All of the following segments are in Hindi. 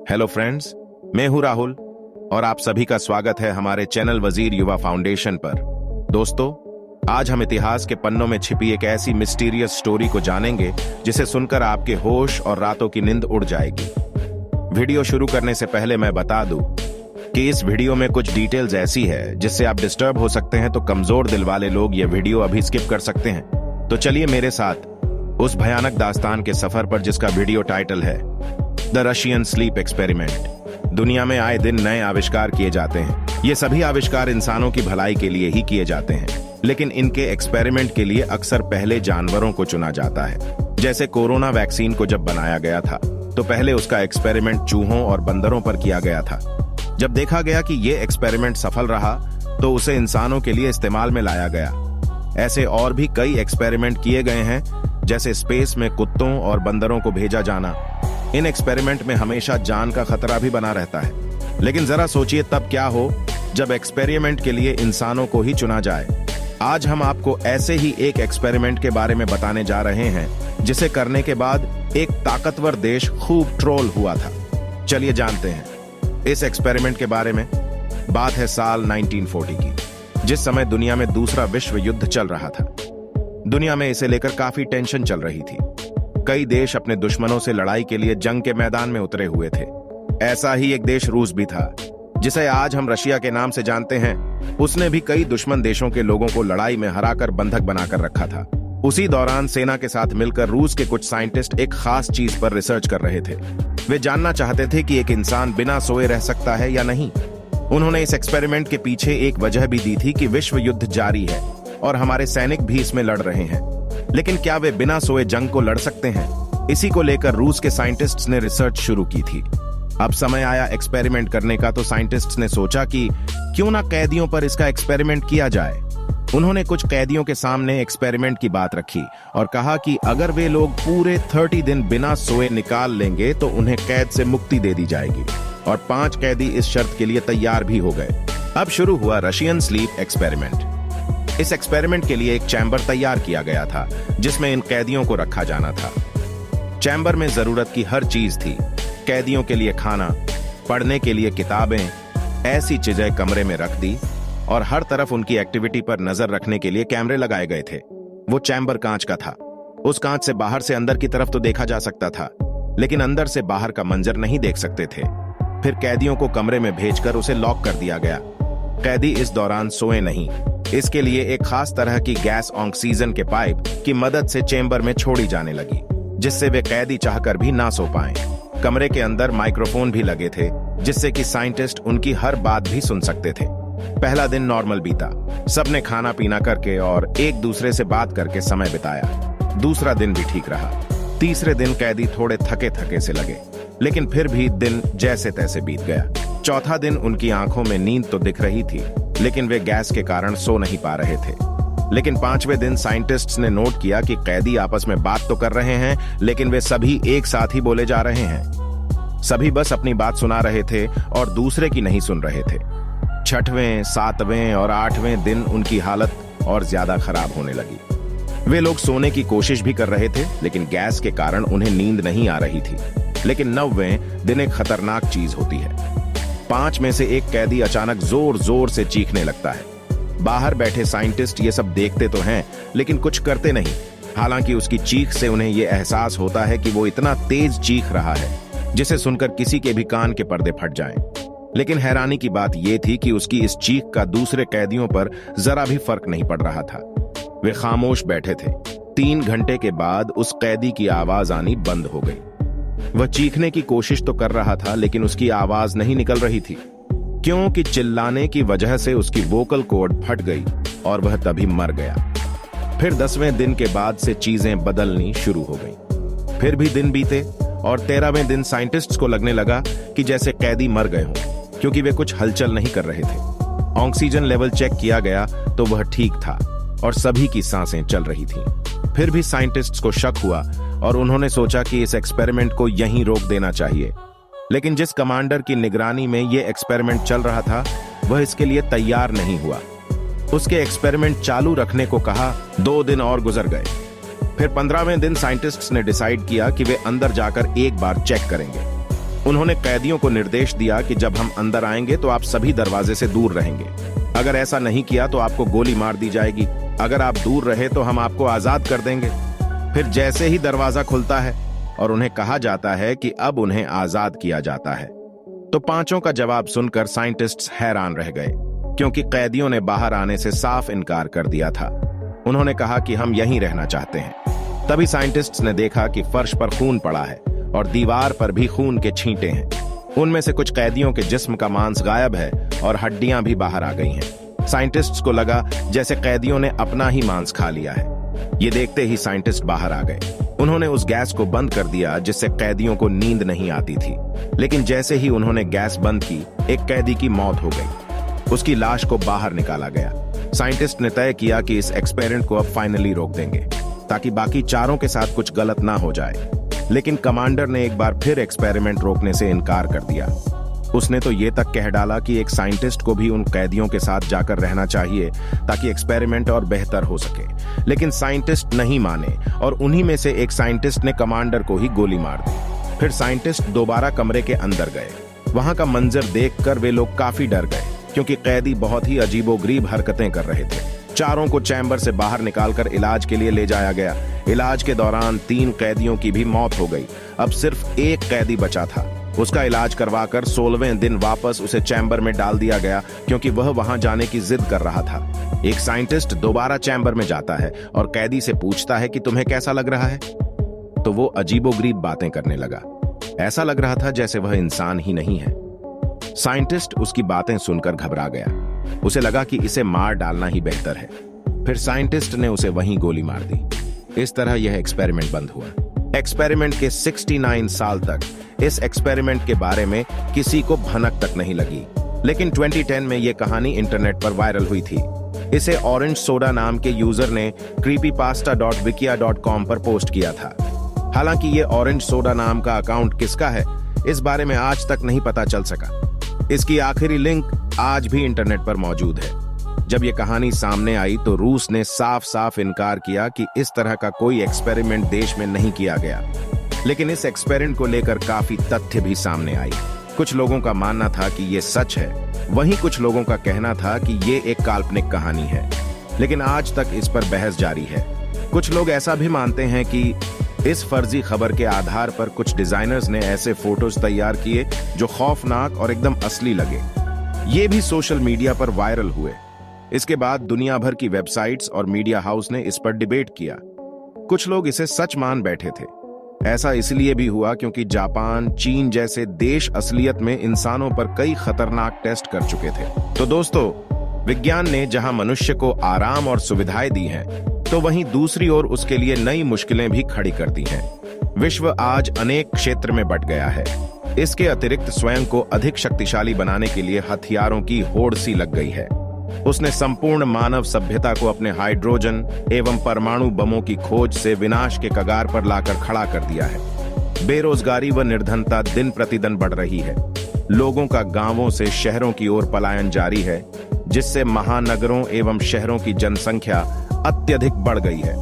हेलो फ्रेंड्स, मैं हूं राहुल और आप सभी का स्वागत है हमारे चैनल वजीर युवा फाउंडेशन पर। दोस्तों, आज हम इतिहास के पन्नों में छिपी एक ऐसी मिस्टीरियस स्टोरी को जानेंगे जिसे सुनकर आपके होश और रातों की नींद उड़ जाएगी। वीडियो शुरू करने से पहले मैं बता दूं कि इस वीडियो में कुछ डिटेल्स ऐसी है जिससे आप डिस्टर्ब हो सकते हैं, तो कमजोर दिल वाले लोग ये वीडियो अभी स्किप कर सकते हैं। तो चलिए मेरे साथ उस भयानक दास्तान के सफर पर जिसका वीडियो टाइटल है द रशियन स्लीप एक्सपेरिमेंट। दुनिया में आए दिन नए आविष्कार किए जाते हैं। ये सभी आविष्कार इंसानों की भलाई के लिए ही किए जाते हैं, लेकिन इनके एक्सपेरिमेंट के लिए अक्सर पहले जानवरों को चुना जाता है। जैसे कोरोना वैक्सीन को जब बनाया गया था तो पहले उसका एक्सपेरिमेंट चूहों और बंदरों पर किया गया था। जब देखा गया कि ये एक्सपेरिमेंट सफल रहा तो उसे इंसानों के लिए इस्तेमाल में लाया गया। ऐसे और भी कई एक्सपेरिमेंट किए गए हैं, जैसे स्पेस में कुत्तों और बंदरों को भेजा जाना। इन एक्सपेरिमेंट में हमेशा जान का खतरा भी बना रहता है, लेकिन जरा सोचिए तब क्या हो जब एक्सपेरिमेंट के लिए इंसानों को ही चुना जाए। आज हम आपको ऐसे ही एक एक्सपेरिमेंट के बारे में बताने जा रहे हैं जिसे करने के बाद एक ताकतवर देश खूब ट्रोल हुआ था। चलिए जानते हैं इस एक्सपेरिमेंट के बारे में। बात है साल 1940 की, जिस समय दुनिया में दूसरा विश्व युद्ध चल रहा था। दुनिया में इसे लेकर काफी टेंशन चल रही थी। कई देश अपने दुश्मनों से लड़ाई के लिए जंग के मैदान में उतरे हुए थे। ऐसा ही एक देश रूस भी था, जिसे आज हम रशिया के नाम से जानते हैं। उसने भी कई दुश्मन देशों के लोगों को लड़ाई में हराकर बंधक बनाकर रखा था। उसी दौरान सेना के साथ मिलकर रूस के कुछ साइंटिस्ट एक खास चीज पर रिसर्च कर रहे थे। वे जानना चाहते थे कि एक इंसान बिना सोए रह सकता है या नहीं। उन्होंने इस एक्सपेरिमेंट के पीछे एक वजह भी दी थी कि विश्व युद्ध जारी है और हमारे सैनिक भी इसमें लड़ रहे हैं, लेकिन क्या वे बिना सोए जंग को लड़ सकते हैं? इसी को लेकर रूस के साइंटिस्ट्स ने रिसर्च शुरू की थी। अब समय आया एक्सपेरिमेंट करने का, तो साइंटिस्ट्स ने सोचा कि क्यों ना कैदियों पर इसका एक्सपेरिमेंट किया जाए। उन्होंने कुछ कैदियों के सामने एक्सपेरिमेंट की बात रखी और कहा कि अगर वे लोग पूरे 30 दिन बिना सोए निकाल लेंगे तो उन्हें कैद से मुक्ति दे दी जाएगी, और 5 कैदी इस शर्त के लिए तैयार भी हो गए। अब शुरू हुआ रशियन स्लीप एक्सपेरिमेंट। इस एक्सपेरिमेंट के लिए एक चैम्बर तैयार किया गया था जिसमें इन कैदियों को रखा जाना था। चैम्बर में जरूरत की हर चीज थी। कैदियों के लिए खाना, पढ़ने के लिए किताबें, ऐसी चीजें कमरे में रख दी, और हर तरफ उनकी एक्टिविटी पर नजर रखने के लिए कैमरे लगाए गए थे। वो चैम्बर कांच का था। उस कांच से बाहर से अंदर की तरफ तो देखा जा सकता था, लेकिन अंदर से बाहर का मंजर नहीं देख सकते थे। फिर कैदियों को कमरे में भेजकर उसे लॉक कर दिया गया। कैदी इस दौरान सोए नहीं। इसके लिए एक खास तरह की गैस ऑक्सीजन के पाइप की मदद से चेंबर में छोड़ी जाने लगी, जिससे वे कैदी चाहकर भी ना सो पाएं। कमरे के अंदर माइक्रोफोन भी लगे थे, जिससे कि साइंटिस्ट उनकी हर बात भी सुन सकते थे। पहला दिन नॉर्मल बीता। सबने खाना पीना करके और एक दूसरे से बात करके समय बिताया। दूसरा दिन भी ठीक रहा। तीसरे दिन कैदी थोड़े थके थके से लगे, लेकिन फिर भी दिन जैसे तैसे बीत गया। चौथा दिन उनकी आंखों में नींद तो दिख रही थी, लेकिन वे गैस के कारण सो नहीं पा रहे थे। लेकिन 5वें दिन साइंटिस्ट्स ने नोट किया कि कैदी आपस में बात तो कर रहे हैं, लेकिन वे सभी एक साथ ही बोले जा रहे हैं। सभी बस अपनी बात सुना रहे थे और दूसरे की नहीं सुन रहे थे। 6वें, 7वें और 8वें दिन उनकी हालत और ज्यादा खराब होने लगी। वे लोग सोने की कोशिश भी कर रहे थे, लेकिन गैस के कारण उन्हें नींद नहीं आ रही थी। लेकिन 9वें दिन एक खतरनाक चीज होती है। 5 में से एक कैदी अचानक जोर जोर से चीखने लगता है। बाहर बैठे साइंटिस्ट ये सब देखते तो हैं, लेकिन कुछ करते नहीं। हालांकि उसकी चीख से उन्हें ये एहसास होता है कि वो इतना तेज चीख रहा है जिसे सुनकर किसी के भी कान के पर्दे फट जाएं। लेकिन हैरानी की बात यह थी कि उसकी इस चीख का दूसरे कैदियों पर जरा भी फर्क नहीं पड़ रहा था। वे खामोश बैठे थे। 3 घंटे के बाद उस कैदी की आवाज आनी बंद हो गई। वह चीखने की कोशिश तो कर रहा था, लेकिन उसकी आवाज नहीं निकल रही थी, क्योंकि चिल्लाने की वजह से उसकी वोकल कॉर्ड फट गई और वह तभी मर गया। फिर 10वें दिन के बाद से चीजें बदलनी शुरू हो गईं। फिर भी दिन बीते और 13वें दिन साइंटिस्ट्स को लगने लगा कि जैसे कैदी मर गए हों, क्योंकि वे कुछ हलचल नहीं कर रहे थे। ऑक्सीजन लेवल चेक किया गया तो वह ठीक था और सभी की सांसें चल रही थीं। फिर भी साइंटिस्ट्स को शक हुआ और उन्होंने सोचा कि इस एक्सपेरिमेंट को यहीं रोक देना चाहिए। लेकिन जिस कमांडर की निगरानी में यह एक्सपेरिमेंट चल रहा था, वह इसके लिए तैयार नहीं हुआ। उसके एक्सपेरिमेंट चालू रखने को कहा। 2 दिन और गुजर गए। फिर 15वें दिन साइंटिस्ट्स ने डिसाइड किया कि वे अंदर जाकर एक बार चेक करेंगे। उन्होंने कैदियों को निर्देश दिया कि जब हम अंदर आएंगे तो आप सभी दरवाजे से दूर रहेंगे। अगर ऐसा नहीं किया तो आपको गोली मार दी जाएगी। अगर आप दूर रहे तो हम आपको आजाद कर देंगे। फिर जैसे ही दरवाजा खुलता है और उन्हें कहा जाता है कि अब उन्हें आजाद किया जाता है, तो पांचों का जवाब सुनकर साइंटिस्ट्स हैरान रह गए, क्योंकि कैदियों ने बाहर आने से साफ इनकार कर दिया था। उन्होंने कहा कि हम यहीं रहना चाहते हैं। तभी साइंटिस्ट्स ने देखा कि फर्श पर खून पड़ा है और दीवार पर भी खून के छींटे हैं। उनमें से कुछ कैदियों के जिस्म का मांस गायब है और हड्डियां भी बाहर आ गई हैं। साइंटिस्ट्स को लगा जैसे कैदियों ने अपना ही मांस खा लिया है। ये देखते ही साइंटिस्ट बाहर आ गए। उन्होंने उस गैस को बंद कर दिया जिससे कैदियों को नींद नहीं आती थी। लेकिन जैसे ही उन्होंने गैस बंद की, एक कैदी की मौत हो गई। उसकी लाश को बाहर निकाला गया। साइंटिस्ट ने तय किया कि इस एक्सपेरिमेंट को अब फाइनली रोक देंगे, ताकि बाकी चारों के साथ कुछ गलत ना हो जाए। लेकिन कमांडर ने एक बार फिर एक्सपेरिमेंट रोकने से इनकार कर दिया। उसने तो ये तक कह डाला कि एक साइंटिस्ट को भी उन कैदियों के साथ जाकर रहना चाहिए ताकि एक्सपेरिमेंट और बेहतर हो सके। लेकिन साइंटिस्ट नहीं माने और उन्हीं में से एक साइंटिस्ट ने कमांडर को ही गोली मार दी। फिर साइंटिस्ट दोबारा कमरे के अंदर गए। वहां का मंजर देखकर वे लोग काफी डर गए, क्योंकि कैदी बहुत ही अजीबोगरीब हरकतें कर रहे थे। चारों को चैम्बर से बाहर निकालकर इलाज के लिए ले जाया गया। इलाज के दौरान 3 कैदियों की भी मौत हो गई। अब सिर्फ एक कैदी बचा था। उसका इलाज करवाकर 16वें दिन वापस उसे चैम्बर में डाल दिया गया, क्योंकि वह वहां जाने की जिद कर रहा था। एक साइंटिस्ट दोबारा चैम्बर में जाता है और कैदी से पूछता है कि तुम्हें कैसा लग रहा है, तो वो अजीबोगरीब बातें करने लगा। ऐसा लग रहा था जैसे वह इंसान ही नहीं है। साइंटिस्ट उसकी बातें सुनकर घबरा गया। उसे लगा कि इसे मार डालना ही बेहतर है। फिर साइंटिस्ट ने उसे वहीं गोली मार दी। इस तरह यह एक्सपेरिमेंट बंद हुआ। एक्सपेरिमेंट के 69 साल तक इस एक्सपेरिमेंट के बारे में किसी को भनक तक नहीं लगी। लेकिन 2010 में यह कहानी इंटरनेट पर वायरल हुई थी। इसे ऑरेंज सोडा नाम के यूजर ने creepypasta.wikia.com पर पोस्ट किया था। हालांकि ये ऑरेंज सोडा नाम का अकाउंट किसका है, इस बारे में आज तक नहीं पता चल सका। इसकी आखिरी लिंक आज भी इंटरनेट पर मौजूद है। जब ये कहानी सामने आई तो रूस ने साफ साफ इनकार किया कि इस तरह का कोई एक्सपेरिमेंट देश में नहीं किया गया। लेकिन इस एक्सपेरिमेंट को लेकर काफी तथ्य भी सामने आई। कुछ लोगों का मानना था कि ये सच है, वहीं कुछ लोगों का कहना था कि ये एक काल्पनिक कहानी है। लेकिन आज तक इस पर बहस जारी है। कुछ लोग ऐसा भी मानते हैं कि इस फर्जी खबर के आधार पर कुछ डिजाइनर्स ने ऐसे फोटोज तैयार किए जो खौफनाक और एकदम असली लगे। ये भी सोशल मीडिया पर वायरल हुए। इसके बाद दुनिया भर की वेबसाइट्स और मीडिया हाउस ने इस पर डिबेट किया। कुछ लोग इसे सच मान बैठे थे। ऐसा इसलिए भी हुआ क्योंकि जापान, चीन जैसे देश असलियत में इंसानों पर कई खतरनाक टेस्ट कर चुके थे। तो दोस्तों, विज्ञान ने जहां मनुष्य को आराम और सुविधाएं दी हैं, तो वहीं दूसरी ओर उसके लिए नई मुश्किलें भी खड़ी कर दी हैं। विश्व आज अनेक क्षेत्र में बंट गया है। इसके अतिरिक्त स्वयं को अधिक शक्तिशाली बनाने के लिए हथियारों की होड़ सी लग गई है। उसने संपूर्ण मानव सभ्यता को अपने हाइड्रोजन एवं परमाणु बमों की खोज से विनाश के कगार पर लाकर खड़ा कर दिया है। बेरोजगारी व निर्धनता दिन प्रतिदिन बढ़ रही है। लोगों का गांवों से शहरों की ओर पलायन जारी है, जिससे महानगरों एवं शहरों की जनसंख्या अत्यधिक बढ़ गई है।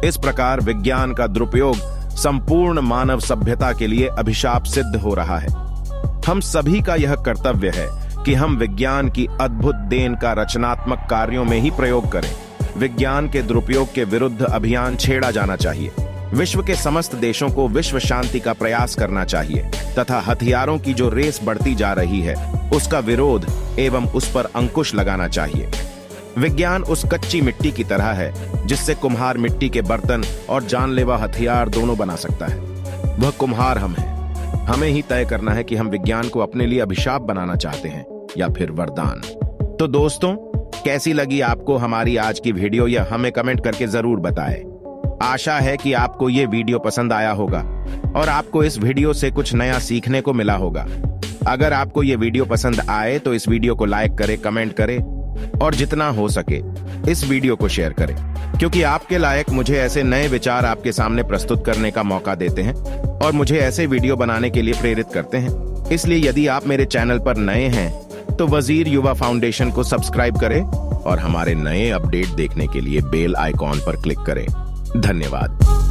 इस प्रकार विज्ञान का दुरुपयोग संपूर्ण मानव सभ्यता के लिए अभिशाप सिद्ध हो रहा है। हम सभी का यह कर्तव्य है कि हम विज्ञान की अद्भुत देन का रचनात्मक कार्यों में ही प्रयोग करें। विज्ञान के दुरुपयोग के विरुद्ध अभियान छेड़ा जाना चाहिए। विश्व के समस्त देशों को विश्व शांति का प्रयास करना चाहिए तथा हथियारों की जो रेस बढ़ती जा रही है उसका विरोध एवं उस पर अंकुश लगाना चाहिए। विज्ञान उस कच्ची मिट्टी की तरह है जिससे कुम्हार मिट्टी के बर्तन और जानलेवा हथियार दोनों बना सकता है। वह कुम्हार हम हैं। हमें ही तय करना है कि हम विज्ञान को अपने लिए अभिशाप बनाना चाहते हैं या फिर वरदान। तो दोस्तों, कैसी लगी आपको हमारी आज की वीडियो, यह हमें कमेंट करके जरूर बताएं। आशा है कि आपको ये वीडियो पसंद आया होगा और आपको इस वीडियो से कुछ नया सीखने को मिला होगा। अगर आपको ये वीडियो पसंद आए तो इस वीडियो को लाइक करें, कमेंट करें और जितना हो सके इस वीडियो को शेयर करें, क्योंकि आपके लायक मुझे ऐसे नए विचार आपके सामने प्रस्तुत करने का मौका देते हैं और मुझे ऐसे वीडियो बनाने के लिए प्रेरित करते हैं। इसलिए यदि आप मेरे चैनल पर नए हैं तो वजीर युवा फाउंडेशन को सब्सक्राइब करें और हमारे नए अपडेट देखने के लिए बेल आइकॉन पर क्लिक करें। धन्यवाद।